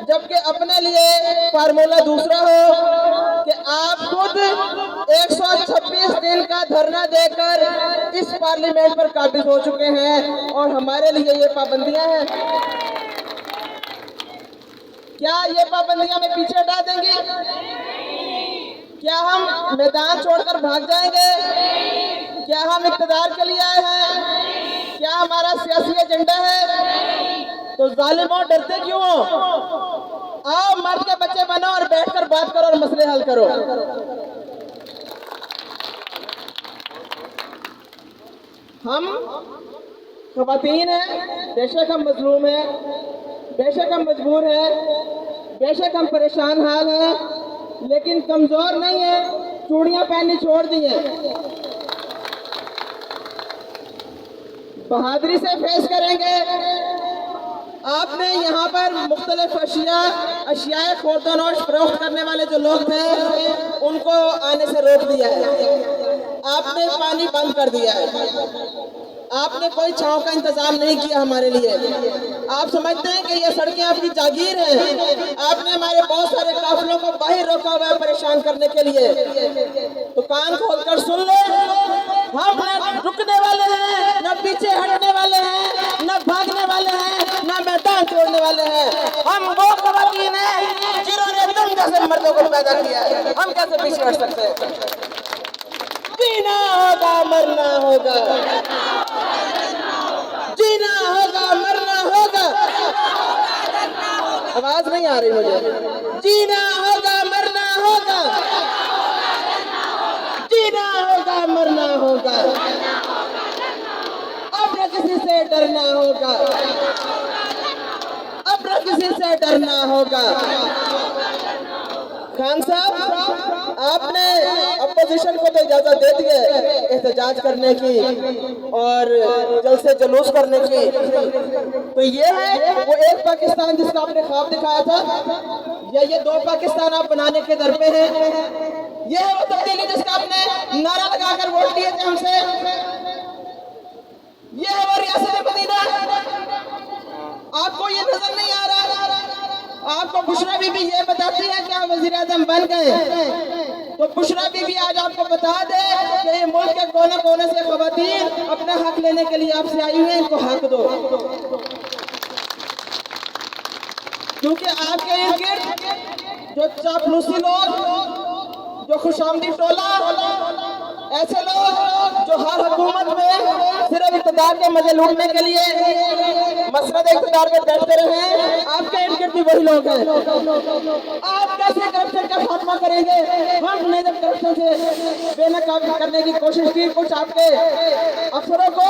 जबकि अपने लिए फार्मूला दूसरा हो कि आप खुद 126 दिन का धरना देकर इस पार्लियामेंट पर काबिज हो चुके हैं और हमारे लिए ये पाबंदियां हैं। क्या ये पाबंदियां हमें पीछे हटा देंगी? क्या हम मैदान छोड़कर भाग जाएंगे? क्या हम इक़्तिदार के लिए आए हैं? क्या हमारा सियासी एजेंडा है? तो जालिमों डरते क्यों हो? आओ मर्द के बच्चे बनो और बैठकर बात करो और मसले हल करो। हम ख़वातीन हैं, बेशक हम मजलूम हैं, बेशक हम मजबूर हैं, बेशक हम परेशान हाल हैं, लेकिन कमज़ोर नहीं है, चूड़ियाँ पहननी छोड़ दी हैं। बहादुरी से फेस करेंगे। आपने यहाँ पर मुख्तलिफ अशियाए खुर्दनोश फरोख्त करने वाले जो लोग थे उनको आने से रोक दिया है। आपने पानी बंद कर दिया है। आपने कोई छांव का इंतजाम नहीं किया हमारे लिए। आप समझते हैं कि ये सड़कें आपकी जागीर हैं। आपने हमारे बहुत सारे काफिलों को बाहर रोका हुआ है परेशान करने के लिए। तो कान खोलकर सुन ले, हम न रुकने वाले हैं, न पीछे हटने वाले हैं, न भागने वाले हैं, न मैदान छोड़ने वाले हैं। हम वो ख़वातीन हैं जिन्होंने तुम जैसे मर्दों को पैदा किया है। हम कैसे पीछे हट सकते हैं? जीना होगा, मरना होगा, जीना होगा, मरना होगा। आवाज नहीं आ रही मुझे। जीना होगा, मरना होगा, जीना होगा, मरना होगा। अब न किसी से डरना होगा, अब न किसी से डरना होगा। खान साहब, आपने अपोजिशन को तो इजाजत दे दी है एहतजाज करने की और जलसे जुलूस करने की। तो ये है वो एक पाकिस्तान जिसका आपने ख्वाब दिखाया था, या ये दो पाकिस्तान आप बनाने के दर पे हैं? ये है वो तब्दीली जिसका आपने नारा लगाकर वोट लिए थे हमसे? ये है वो रियासत मदीना? आपको ये नजर नहीं आ रहा? आपको बुशरा बीबी ये बताती है कि आप वज़ीर आज़म बन गए, तो बुशरा बीबी आज आपको बता दे कि ये मुल्क के कोने कोने से ख़वातीन अपना हक लेने के लिए आपसे आई हुई हैं, इनको हक दो। क्योंकि आपके इर्द गिर्द जो चापलूसी लोग, जो खुशामदी टोला, ऐसे लोग जो हर हुकूमत में सिर्फ इक़्तिदार के मजे लूटने के लिए मसनद इक़्तिदार पे बैठते रहे हैं, आपके इर्द गिर्द भी वही लोग हैं। आप कैसे करप्शन का खात्मा करेंगे? हमने जब करप्शन से बेनकाब करने की कोशिश की, कुछ आपके अफसरों को